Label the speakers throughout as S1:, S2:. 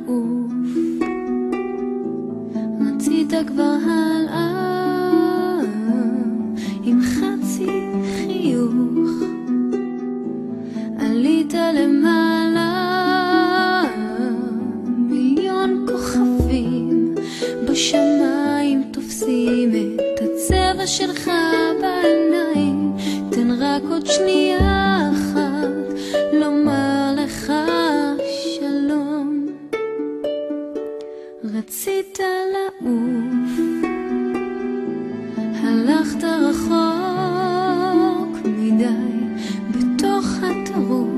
S1: לעוף, רצית כבר הלאה עם חצי חיוך, עלית למעלה מיליון כוכבים בשמיים תופסים את הצבע שלך בעיניים. תן רק עוד שנייה אחת לומר לך שלום. רצית לעוף, הלכת רחוק מדי בתוך הטירוף,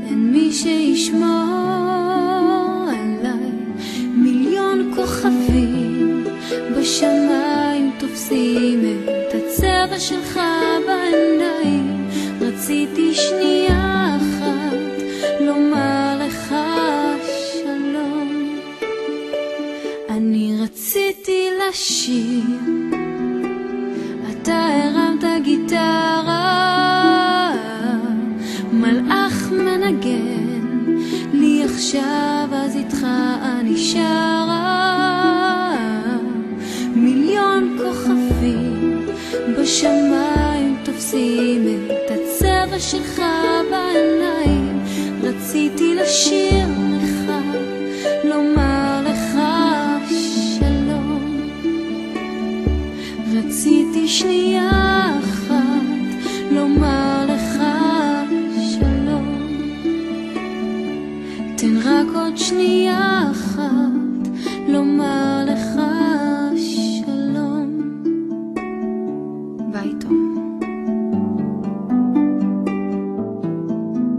S1: אין מי שישמור עליי. מיליון כוכבים בשמיים תופסים את הצבע שלך בעיניים. רציתי שנייה אחת לומר לך שלום. אני רציתי לשיר, אתה הרמת גיטרה, מלאך מנגן לי עכשיו, אז איתך אני שרה. מיליון כוכבים בשמיים תופסים את הצבע שלך בעיניים. רציתי לשיר